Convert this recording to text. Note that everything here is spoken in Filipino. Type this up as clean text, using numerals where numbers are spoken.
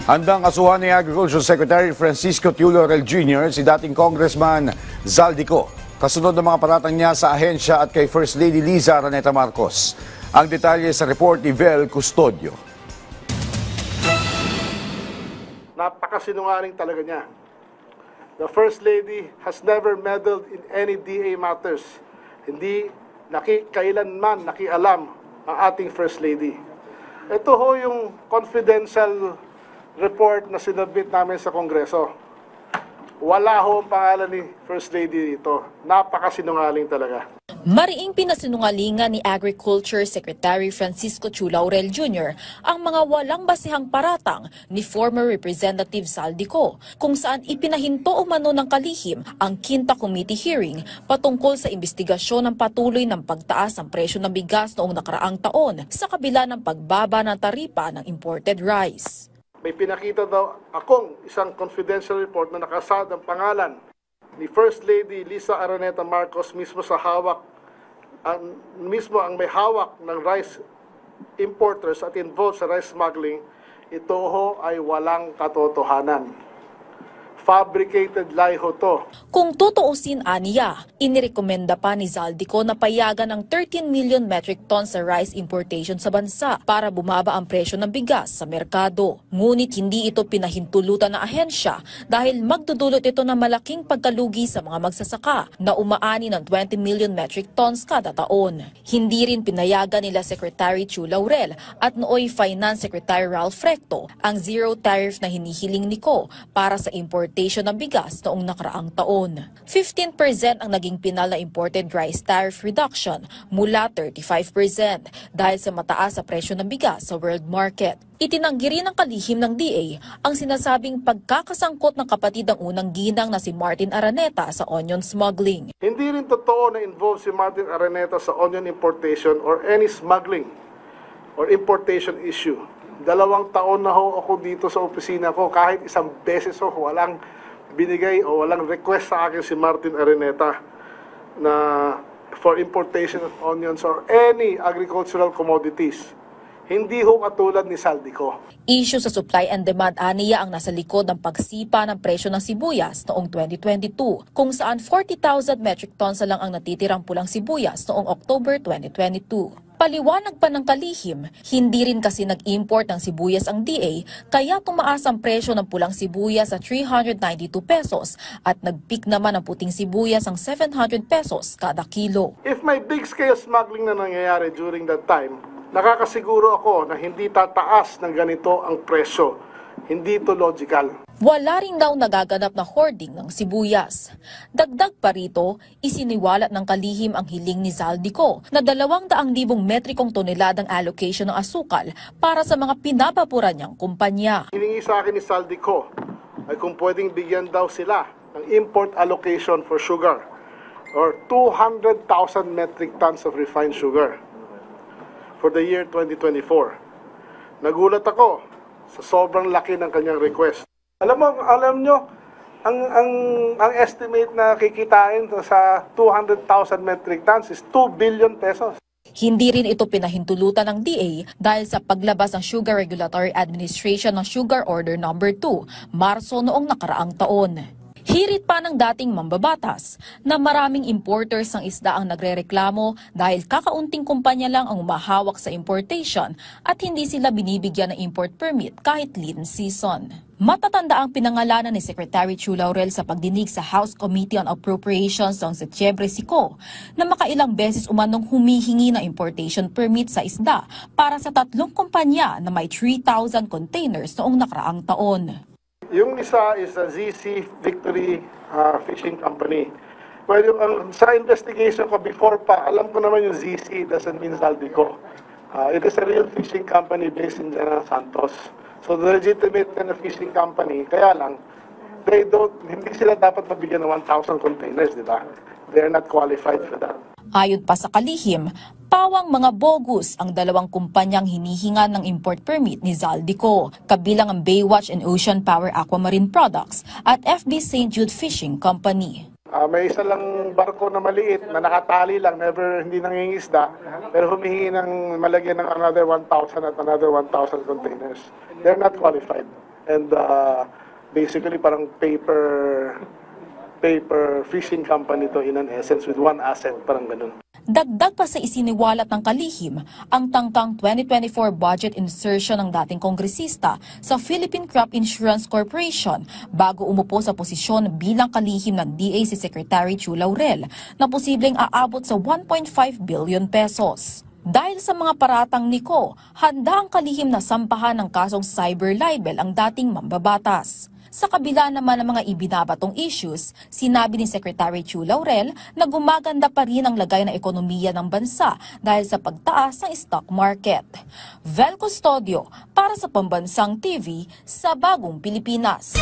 Handang kasuhan ni Agriculture Secretary Francisco T. Laurel Jr. si dating Congressman Zaldico. Kasunod ng mga paratang niya sa ahensya at kay First Lady Liza Araneta Marcos. Ang detalye sa report ni Vel Custodio. Napakasinungaling talaga niya. The First Lady has never meddled in any DA matters. Hindi kailanman nakialam ang ating First Lady. Ito ho yung confidential report na sinabit namin sa Kongreso. Wala ho ang pangalan ni First Lady dito. Napakasinungaling talaga. Mariing pinasinungalingan ni Agriculture Secretary Francisco T. Laurel Jr. ang mga walang basihang paratang ni former Representative Zaldico, kung saan ipinahinto umano ng kalihim ang Quinta Committee hearing patungkol sa investigasyon ng patuloy ng pagtaas ng presyo ng bigas noong nakaraang taon sa kabila ng pagbaba ng taripa ng imported rice. May pinakita daw akong isang confidential report na nakasad ang pangalan ni First Lady Liza Araneta Marcos mismo sa ang may hawak ng rice importers at involved sa rice smuggling. Ito ho ay walang katotohanan. Fabricated lie ho to. Kung tutuusin aniya, inirekomenda pa ni Zaldico na payagan ng 13 million metric tons sa rice importation sa bansa para bumaba ang presyo ng bigas sa merkado. Ngunit hindi ito pinahintulutan ng ahensya dahil magdudulot ito ng malaking pagkalugi sa mga magsasaka na umaani ng 20 million metric tons kada taon. Hindi rin pinayagan nila Secretary Chu Laurel at nooy Finance Secretary Ralph Recto ang zero tariff na hinihiling ni Ko para sa importation ng bigas noong nakaraang taon. 15% ang naging pinal na imported rice tariff reduction mula 35% dahil sa mataas sa presyo ng bigas sa world market. Itinanggi rin ng kalihim ng DA ang sinasabing pagkakasangkot ng kapatid ng unang ginang na si Martin Araneta sa onion smuggling. Hindi rin totoo na involved si Martin Araneta sa onion importation or any smuggling or importation issue. 2 taon na ho ako dito sa opisina ko, kahit isang beses ho walang binigay o walang request sa akin si Martin Araneta na for importation of onions or any agricultural commodities. Hindi ho katulad ni Zaldico. Issue sa supply and demand aniya ang nasa likod ng pagsipa ng presyo ng sibuyas noong 2022, kung saan 40,000 metric tons lang ang natitirang pulang sibuyas noong October 2022. Paliwanag pa ng kalihim, hindi rin kasi nag-import ng sibuyas ang DA kaya tumaas ang presyo ng pulang sibuyas sa 392 pesos at nag-peak naman ang puting sibuyas ang 700 pesos kada kilo. If may big scale smuggling na nangyayari during that time, nakakasiguro ako na hindi tataas ng ganito ang presyo. Hindi ito logical. Wala rin daw nagaganap na hoarding ng sibuyas. Dagdag pa rito, isiniwalat ng kalihim ang hiling ni Zaldico na 200,000 metrikong toneladang allocation ng asukal para sa mga pinapapuran niyang kumpanya. Hiningi sa akin ni Zaldico ay kung pwedeng bigyan daw sila ng import allocation for sugar or 200,000 metric tons of refined sugar for the year 2024. Nagulat ako sa sobrang laki ng kanyang request. Alam nyo, ang estimate na kikitain sa 200,000 metric tons is 2 billion pesos. Hindi rin ito pinahintulutan ng DA dahil sa paglabas ng Sugar Regulatory Administration ng Sugar Order No. 2, Marso noong nakaraang taon. Hirit pa ng dating mambabatas na maraming importers ng isda ang nagrereklamo dahil kakaunting kumpanya lang ang umahawak sa importation at hindi sila binibigyan ng import permit kahit lean season. Matatanda ang pinangalanan ni Secretary Chu Laurel sa pagdinig sa House Committee on Appropriations noong Setyembre 5 na makailang beses umanong humihingi ng importation permit sa isda para sa 3 kumpanya na may 3,000 containers noong nakaraang taon. Yung isa is a ZC Victory Fishing Company. Well, sa investigation ko before pa, alam ko naman yung ZC doesn't mean Zaldico. It is a real fishing company based in General Santos. So the legitimate kind of fishing company, kaya lang, hindi sila dapat mabigyan ng 1,000 containers, di ba? They are not qualified for that. Ayon pa sa kalihim, pawang mga bogus ang 2 kumpanyang hinihingan ng import permit ni Zaldico, kabilang ang Baywatch and Ocean Power Aquamarine Products at FB St. Jude Fishing Company. May isa lang barko na maliit na nakatali lang, hindi nangingisda, pero humihingi ng malagyan ng another 1,000 at another 1,000 containers. They're not qualified. and basically parang paper fishing company to in an essence with one asset, parang ganun. Dagdag pa sa isiniwalat ng kalihim ang tangkang 2024 budget insertion ng dating kongresista sa Philippine Crop Insurance Corporation bago umupo sa posisyon bilang kalihim ng DA si Secretary Chu Laurel na posibleng aabot sa 1.5 billion pesos. Dahil sa mga paratang ni Ko, handa ang kalihim na sampahan ng kasong cyber libel ang dating mambabatas. Sa kabila naman ng mga ibinabatong issues, sinabi ni Secretary Chu Laurel na gumaganda pa rin ang lagay ng ekonomiya ng bansa dahil sa pagtaas ng stock market. Vel Custodio para sa Pambansang TV sa Bagong Pilipinas.